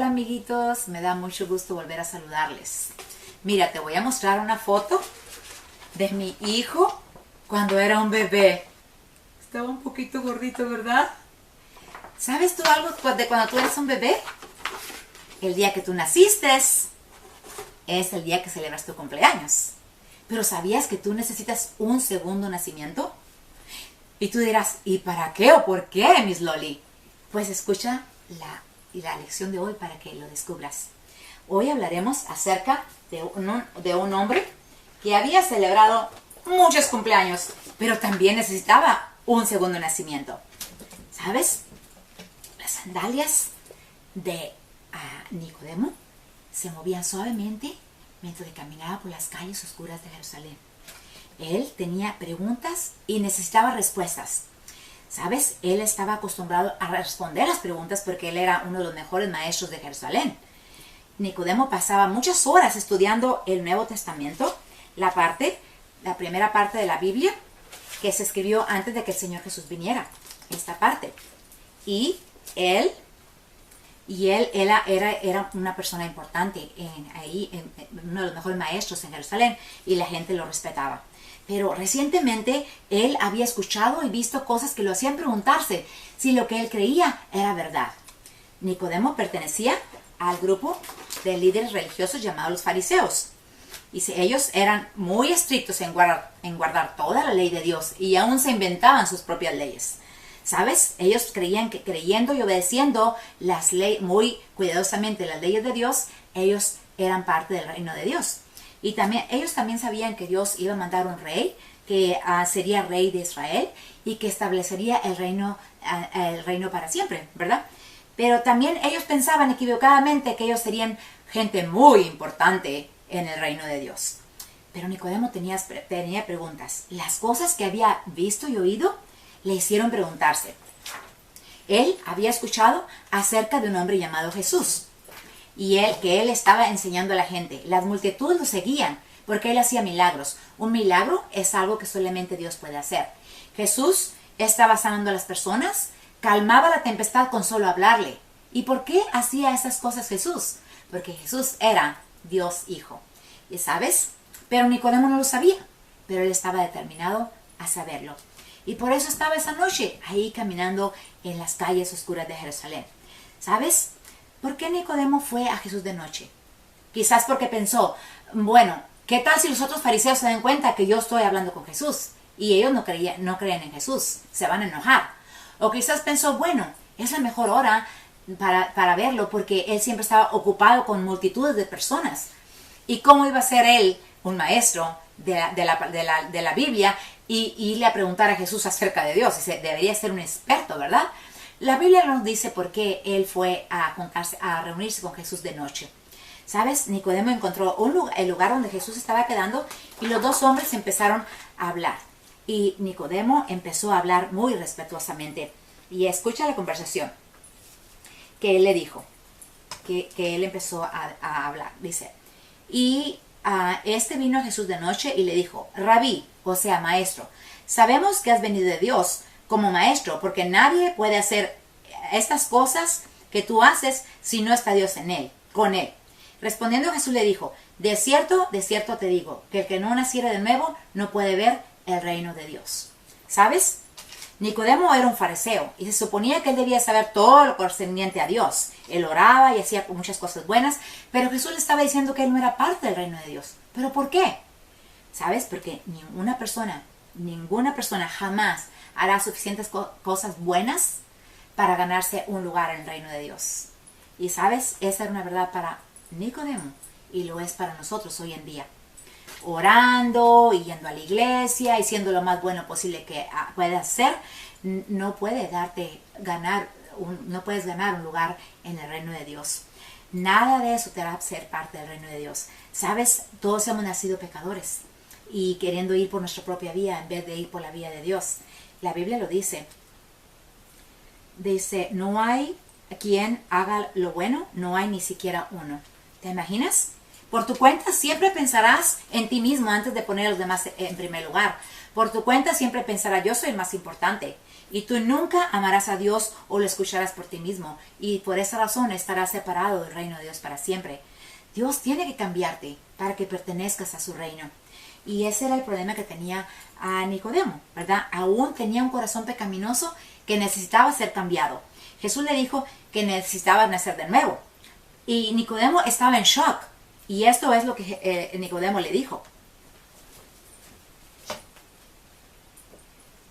Hola amiguitos, me da mucho gusto volver a saludarles. Mira, te voy a mostrar una foto de mi hijo cuando era un bebé. Estaba un poquito gordito, ¿verdad? ¿Sabes tú algo de cuando tú eres un bebé? El día que tú naciste es el día que celebras tu cumpleaños. Pero ¿sabías que tú necesitas un segundo nacimiento? Y tú dirás, ¿y para qué o por qué, Miss Loli? Pues escucha la lección de hoy para que lo descubras. Hoy hablaremos acerca de un hombre que había celebrado muchos cumpleaños, pero también necesitaba un segundo nacimiento. ¿Sabes? Las sandalias de Nicodemo se movían suavemente mientras caminaba por las calles oscuras de Jerusalén. Él tenía preguntas y necesitaba respuestas. ¿Sabes? Él estaba acostumbrado a responder las preguntas porque él era uno de los mejores maestros de Jerusalén. Nicodemo pasaba muchas horas estudiando el Nuevo Testamento, la primera parte de la Biblia que se escribió antes de que el Señor Jesús viniera. Esta parte. Y él era una persona importante uno de los mejores maestros en Jerusalén, y la gente lo respetaba. Pero recientemente él había escuchado y visto cosas que lo hacían preguntarse si lo que él creía era verdad. Nicodemo pertenecía al grupo de líderes religiosos llamados los fariseos. Y ellos eran muy estrictos en guardar toda la ley de Dios, y aún se inventaban sus propias leyes. ¿Sabes? Ellos creían que creyendo y obedeciendo las leyes muy cuidadosamente las leyes de Dios, ellos eran parte del reino de Dios. Y ellos también sabían que Dios iba a mandar un rey que sería rey de Israel y que establecería el reino para siempre, ¿verdad? Pero también ellos pensaban equivocadamente que ellos serían gente muy importante en el reino de Dios. Pero Nicodemo tenía preguntas. Las cosas que había visto y oído le hicieron preguntarse. Él había escuchado acerca de un hombre llamado Jesús, y que él estaba enseñando a la gente. Las multitudes lo seguían porque él hacía milagros. Un milagro es algo que solamente Dios puede hacer. Jesús estaba sanando a las personas, calmaba la tempestad con solo hablarle. ¿Y por qué hacía esas cosas Jesús? Porque Jesús era Dios Hijo. ¿Y sabes? Pero Nicodemo no lo sabía, pero él estaba determinado a saberlo. Y por eso estaba esa noche ahí caminando en las calles oscuras de Jerusalén. ¿Sabes? ¿Por qué Nicodemo fue a Jesús de noche? Quizás porque pensó, bueno, ¿qué tal si los otros fariseos se dan cuenta que yo estoy hablando con Jesús? Y ellos no creen en Jesús, se van a enojar. O quizás pensó, bueno, es la mejor hora para verlo, porque él siempre estaba ocupado con multitudes de personas. ¿Y cómo iba a ser él, un maestro de la Biblia, y irle a preguntar a Jesús acerca de Dios? Debería ser un experto, ¿verdad? La Biblia nos dice por qué él fue a reunirse con Jesús de noche. ¿Sabes? Nicodemo encontró el lugar donde Jesús estaba quedando, y los dos hombres empezaron a hablar. Y Nicodemo empezó a hablar muy respetuosamente. Y escucha la conversación que él le dijo, que él empezó a hablar. Dice, y vino a Jesús de noche y le dijo, Rabí, o sea, maestro, sabemos que has venido de Dios como maestro, porque nadie puede hacer estas cosas que tú haces si no está Dios con él. Respondiendo Jesús le dijo, de cierto te digo, que el que no naciere de nuevo no puede ver el reino de Dios. ¿Sabes? Nicodemo era un fariseo y se suponía que él debía saber todo lo concerniente a Dios. Él oraba y hacía muchas cosas buenas, pero Jesús le estaba diciendo que él no era parte del reino de Dios. ¿Pero por qué? ¿Sabes? Porque ninguna persona jamás hará suficientes cosas buenas para ganarse un lugar en el reino de Dios. Y ¿sabes? Esa era una verdad para Nicodemo, y lo es para nosotros hoy en día. Orando y yendo a la iglesia y siendo lo más bueno posible que puedas ser, no puedes ganar un lugar en el reino de Dios. Nada de eso te hará ser parte del reino de Dios. ¿Sabes? Todos hemos nacido pecadores y queriendo ir por nuestra propia vía en vez de ir por la vía de Dios. La Biblia lo dice. Dice, no hay quien haga lo bueno, no hay ni siquiera uno. ¿Te imaginas? Por tu cuenta siempre pensarás en ti mismo antes de poner a los demás en primer lugar. Por tu cuenta siempre pensarás, yo soy el más importante. y tú nunca amarás a Dios o lo escucharás por ti mismo, y por esa razón estarás separado del reino de Dios para siempre. Dios tiene que cambiarte para que pertenezcas a su reino. Y ese era el problema que tenía a Nicodemo, ¿verdad? Aún tenía un corazón pecaminoso que necesitaba ser cambiado. Jesús le dijo que necesitaba nacer de nuevo. Y Nicodemo estaba en shock. Y esto es lo que Nicodemo le dijo.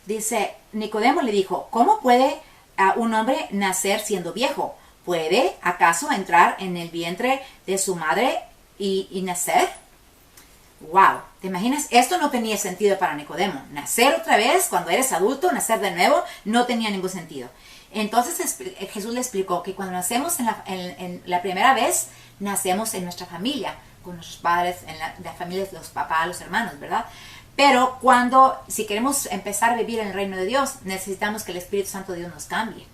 Dice, Nicodemo le dijo, ¿cómo puede un hombre nacer siendo viejo? ¿Puede acaso entrar en el vientre de su madre y nacer? Wow, ¿te imaginas? Esto no tenía sentido para Nicodemo. Nacer otra vez cuando eres adulto, nacer de nuevo, no tenía ningún sentido. Entonces Jesús le explicó que cuando nacemos en la primera vez, nacemos en nuestra familia, con nuestros padres, en la familia de los papás, los hermanos, ¿verdad? Pero si queremos empezar a vivir en el reino de Dios, necesitamos que el Espíritu Santo de Dios nos cambie.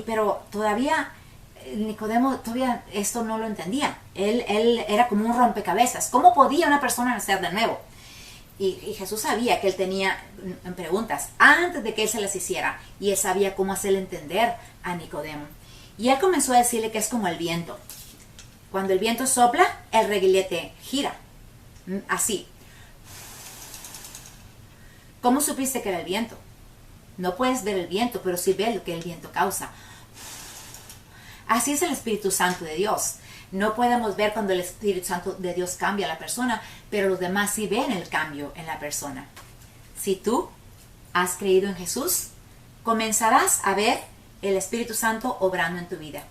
Pero todavía Nicodemo todavía esto no lo entendía. Él era como un rompecabezas. ¿Cómo podía una persona nacer de nuevo? Y Jesús sabía que él tenía preguntas antes de que él se las hiciera. Y él sabía cómo hacerle entender a Nicodemo. Y él comenzó a decirle que es como el viento. Cuando el viento sopla, el reguilete gira. Así. ¿Cómo supiste que era el viento? No puedes ver el viento, pero sí ves lo que el viento causa. Así es el Espíritu Santo de Dios. No podemos ver cuando el Espíritu Santo de Dios cambia a la persona, pero los demás sí ven el cambio en la persona. Si tú has creído en Jesús, comenzarás a ver el Espíritu Santo obrando en tu vida.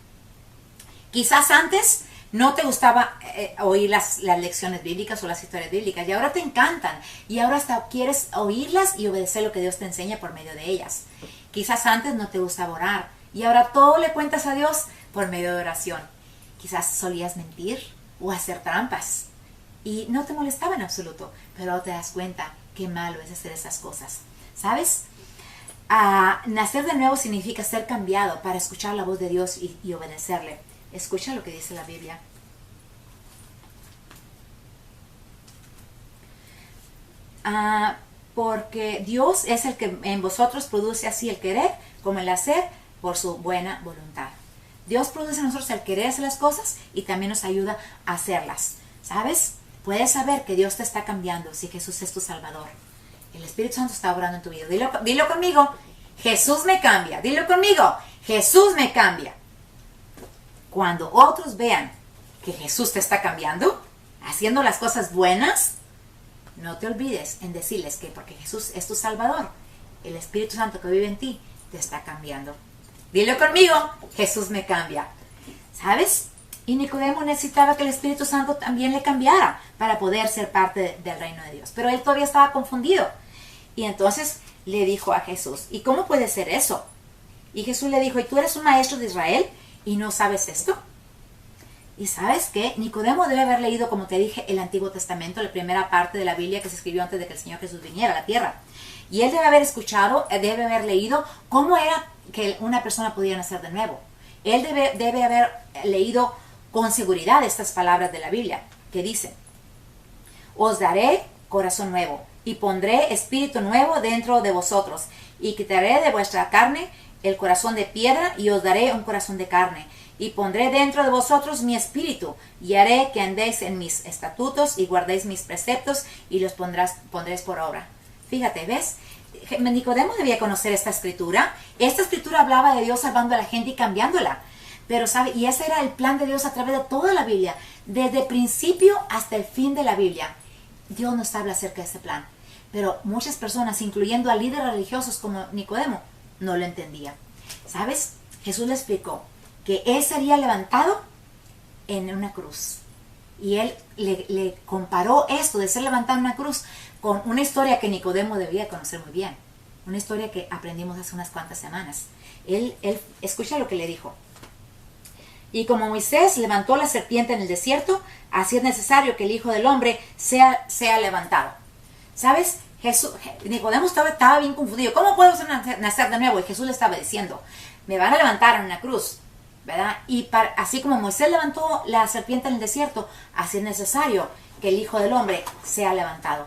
Quizás antes no te gustaba oír las lecciones bíblicas o las historias bíblicas, y ahora te encantan, y ahora hasta quieres oírlas y obedecer lo que Dios te enseña por medio de ellas. Quizás antes no te gustaba orar, y ahora todo le cuentas a Dios por medio de oración. Quizás solías mentir o hacer trampas y no te molestaba en absoluto, pero ahora te das cuenta qué malo es hacer esas cosas. ¿Sabes? Nacer de nuevo significa ser cambiado para escuchar la voz de Dios y obedecerle. Escucha lo que dice la Biblia. Porque Dios es el que en vosotros produce así el querer como el hacer por su buena voluntad. Dios produce en nosotros el querer hacer las cosas y también nos ayuda a hacerlas. ¿Sabes? Puedes saber que Dios te está cambiando si Jesús es tu Salvador. El Espíritu Santo está obrando en tu vida. Dilo conmigo. Jesús me cambia. Dilo conmigo. Jesús me cambia. Cuando otros vean que Jesús te está cambiando, haciendo las cosas buenas, no te olvides en decirles que porque Jesús es tu Salvador, el Espíritu Santo que vive en ti te está cambiando. Dilo conmigo, Jesús me cambia. ¿Sabes? Y Nicodemo necesitaba que el Espíritu Santo también le cambiara para poder ser parte del reino de Dios. Pero él todavía estaba confundido. Y entonces le dijo a Jesús, ¿y cómo puede ser eso? Y Jesús le dijo, ¿y tú eres un maestro de Israel y no sabes esto? Y ¿sabes qué? Nicodemo debe haber leído, como te dije, el Antiguo Testamento, la primera parte de la Biblia que se escribió antes de que el Señor Jesús viniera a la tierra. Y él debe haber escuchado, debe haber leído cómo era que una persona podía nacer de nuevo. Él debe haber leído con seguridad estas palabras de la Biblia, que dicen, os daré corazón nuevo y pondré espíritu nuevo dentro de vosotros y quitaré de vuestra carne el corazón de piedra y os daré un corazón de carne y pondré dentro de vosotros mi espíritu y haré que andéis en mis estatutos y guardéis mis preceptos y los pondréis por obra. Fíjate, ¿ves? Nicodemo debía conocer esta escritura. Esta escritura hablaba de Dios salvando a la gente y cambiándola. Pero, ¿sabe? Y ese era el plan de Dios a través de toda la Biblia. Desde el principio hasta el fin de la Biblia. Dios nos habla acerca de ese plan. Pero muchas personas, incluyendo a líderes religiosos como Nicodemo, no lo entendían. ¿Sabes? Jesús le explicó que él sería levantado en una cruz. Y él le comparó esto de ser levantado en una cruz con una historia que Nicodemo debía conocer muy bien. Una historia que aprendimos hace unas cuantas semanas. Él escucha lo que le dijo. Y como Moisés levantó la serpiente en el desierto, así es necesario que el Hijo del Hombre sea levantado. ¿Sabes? Nicodemo estaba bien confundido. ¿Cómo puedo nacer de nuevo? Y Jesús le estaba diciendo, me van a levantar en una cruz, ¿verdad? Y así como Moisés levantó la serpiente en el desierto, así es necesario que el Hijo del Hombre sea levantado.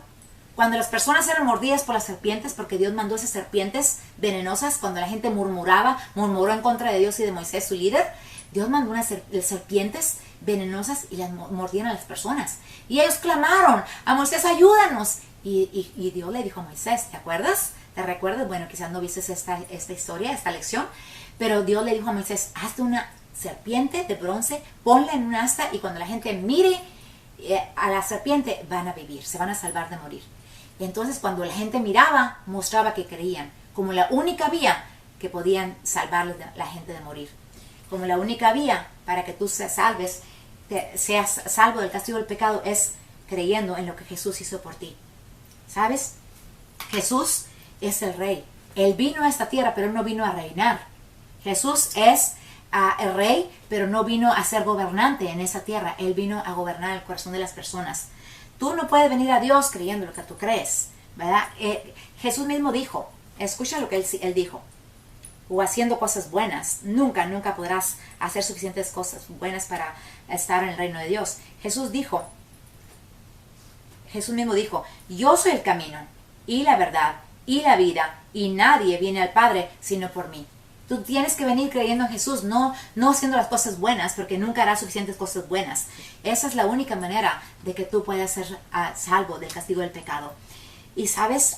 Cuando las personas eran mordidas por las serpientes, porque Dios mandó esas serpientes venenosas, cuando la gente murmuró en contra de Dios y de Moisés, su líder, Dios mandó unas serpientes venenosas y las mordían a las personas. Y ellos clamaron a Moisés, ayúdanos. Y Dios le dijo a Moisés, ¿te acuerdas? ¿Te recuerdas? Bueno, quizás no viste esta historia, esta lección, pero Dios le dijo a Moisés, hazte una serpiente de bronce, ponla en un asta y cuando la gente mire a la serpiente van a vivir, se van a salvar de morir. Y entonces cuando la gente miraba, mostraba que creían, como la única vía que podían salvar a la gente de morir. Como la única vía para que tú seas salvo del castigo del pecado es creyendo en lo que Jesús hizo por ti. ¿Sabes? Jesús es el rey. Él vino a esta tierra, pero no vino a reinar. Jesús es el rey, pero no vino a ser gobernante en esa tierra. Él vino a gobernar el corazón de las personas. Tú no puedes venir a Dios creyendo lo que tú crees, ¿verdad? Jesús mismo dijo, escucha lo que él dijo, o haciendo cosas buenas. Nunca podrás hacer suficientes cosas buenas para estar en el reino de Dios. Jesús mismo dijo, yo soy el camino y la verdad y la vida y nadie viene al Padre sino por mí. Tú tienes que venir creyendo en Jesús, no haciendo las cosas buenas, porque nunca harás suficientes cosas buenas. Esa es la única manera de que tú puedas ser salvo del castigo del pecado. Y sabes,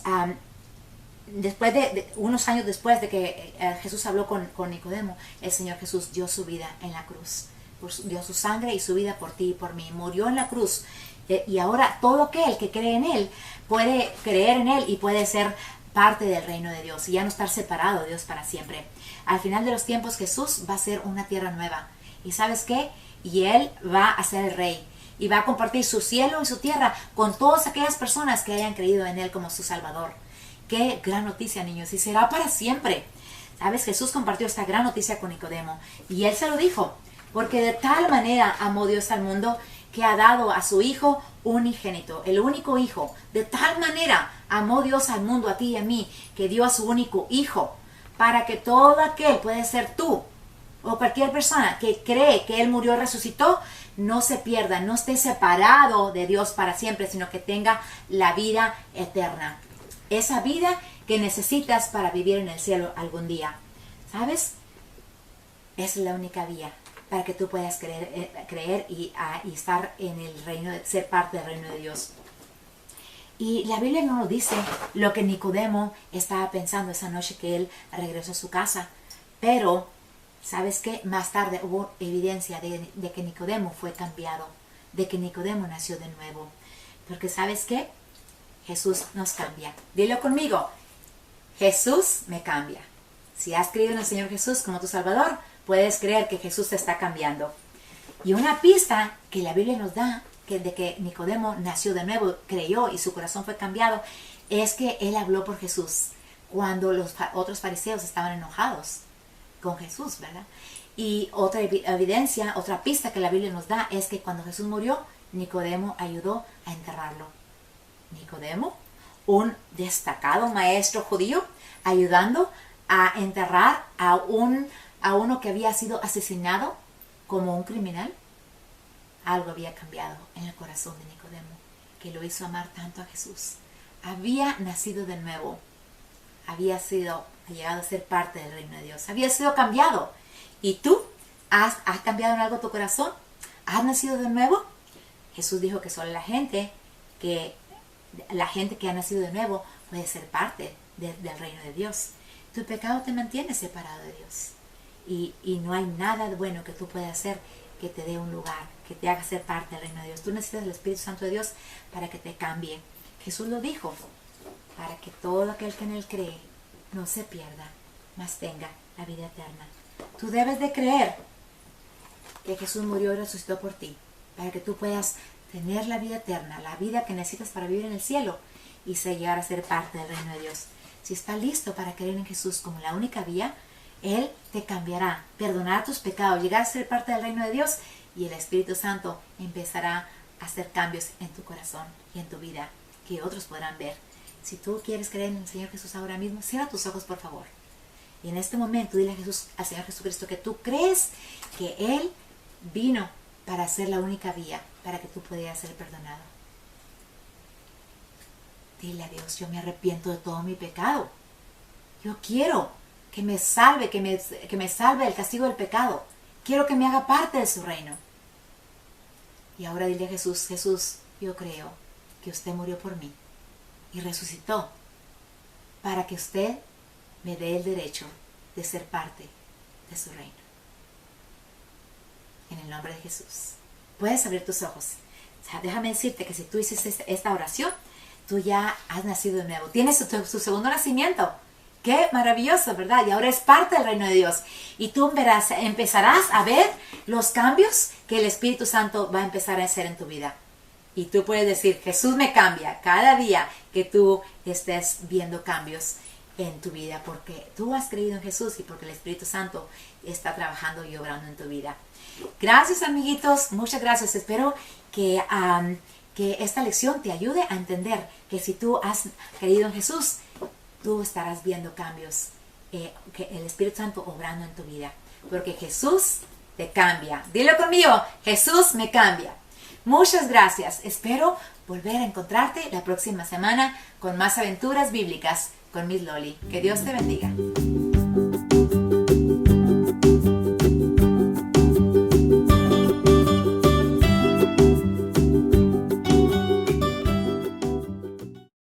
después unos años después de que Jesús habló con Nicodemo, el Señor Jesús dio su vida en la cruz. Dio su sangre y su vida por ti y por mí. Murió en la cruz. Y ahora todo aquel que cree en Él puede creer en Él y puede ser parte del reino de Dios y ya no estar separado de Dios para siempre. Al final de los tiempos Jesús va a ser una tierra nueva. ¿Y sabes qué? Y Él va a ser el rey. Y va a compartir su cielo y su tierra con todas aquellas personas que hayan creído en Él como su Salvador. Qué gran noticia, niños. Y será para siempre. ¿Sabes? Jesús compartió esta gran noticia con Nicodemo. Y Él se lo dijo. Porque de tal manera amó Dios al mundo que ha dado a su Hijo unigénito, el único Hijo. De tal manera amó Dios al mundo, a ti y a mí, que dio a su único Hijo, para que todo aquel, puede ser tú o cualquier persona que cree que Él murió y resucitó, no se pierda, no esté separado de Dios para siempre, sino que tenga la vida eterna. Esa vida que necesitas para vivir en el cielo algún día. ¿Sabes? Es la única vía para que tú puedas creer y estar en el reino, ser parte del reino de Dios. Y la Biblia no nos dice lo que Nicodemo estaba pensando esa noche que él regresó a su casa. Pero, ¿sabes qué? Más tarde hubo evidencia de que Nicodemo fue cambiado, de que Nicodemo nació de nuevo. Porque, ¿sabes qué? Jesús nos cambia. Dilo conmigo. Jesús me cambia. Si has creído en el Señor Jesús como tu Salvador, puedes creer que Jesús te está cambiando. Y una pista que la Biblia nos da de que Nicodemo nació de nuevo, creyó y su corazón fue cambiado, es que él habló por Jesús cuando los otros fariseos estaban enojados con Jesús, ¿verdad? Y otra evidencia, otra pista que la Biblia nos da es que cuando Jesús murió, Nicodemo ayudó a enterrarlo. Nicodemo, un destacado maestro judío, ayudando a enterrar a uno que había sido asesinado como un criminal. Algo había cambiado en el corazón de Nicodemo, que lo hizo amar tanto a Jesús. Había nacido de nuevo, había llegado a ser parte del reino de Dios, había sido cambiado. ¿Y tú? ¿Has cambiado en algo tu corazón? ¿Has nacido de nuevo? Jesús dijo que solo la gente que ha nacido de nuevo puede ser parte del reino de Dios. Tu pecado te mantiene separado de Dios. Y no hay nada bueno que tú puedas hacer que te dé un lugar, que te haga ser parte del reino de Dios. Tú necesitas el Espíritu Santo de Dios para que te cambie. Jesús lo dijo, para que todo aquel que en Él cree no se pierda, mas tenga la vida eterna. Tú debes de creer que Jesús murió y resucitó por ti, para que tú puedas tener la vida eterna, la vida que necesitas para vivir en el cielo y llegar a ser parte del reino de Dios. Si estás listo para creer en Jesús como la única vía, Él te cambiará, perdonará tus pecados, llegar a ser parte del reino de Dios y el Espíritu Santo empezará a hacer cambios en tu corazón y en tu vida que otros podrán ver. Si tú quieres creer en el Señor Jesús ahora mismo, cierra tus ojos por favor. Y en este momento dile al Señor Jesucristo que tú crees que Él vino para ser la única vía para que tú pudieras ser perdonado. Dile a Dios, yo me arrepiento de todo mi pecado. Yo quiero que me salve, que me salve del castigo del pecado. Quiero que me haga parte de su reino. Y ahora dile a Jesús, Jesús, yo creo que usted murió por mí y resucitó para que usted me dé el derecho de ser parte de su reino. En el nombre de Jesús. Puedes abrir tus ojos. O sea, déjame decirte que si tú hiciste esta oración, tú ya has nacido de nuevo. Tienes tu segundo nacimiento. Qué maravilloso, ¿verdad? Y ahora es parte del reino de Dios. Y tú empezarás a ver los cambios que el Espíritu Santo va a empezar a hacer en tu vida. Y tú puedes decir, Jesús me cambia cada día que tú estés viendo cambios en tu vida, porque tú has creído en Jesús y porque el Espíritu Santo está trabajando y obrando en tu vida. Gracias, amiguitos, muchas gracias. Espero que esta lección te ayude a entender que si tú has creído en Jesús, tú estarás viendo cambios, que el Espíritu Santo obrando en tu vida, porque Jesús te cambia. Dilo conmigo, Jesús me cambia. Muchas gracias. Espero volver a encontrarte la próxima semana con más aventuras bíblicas con Miss Loli. Que Dios te bendiga.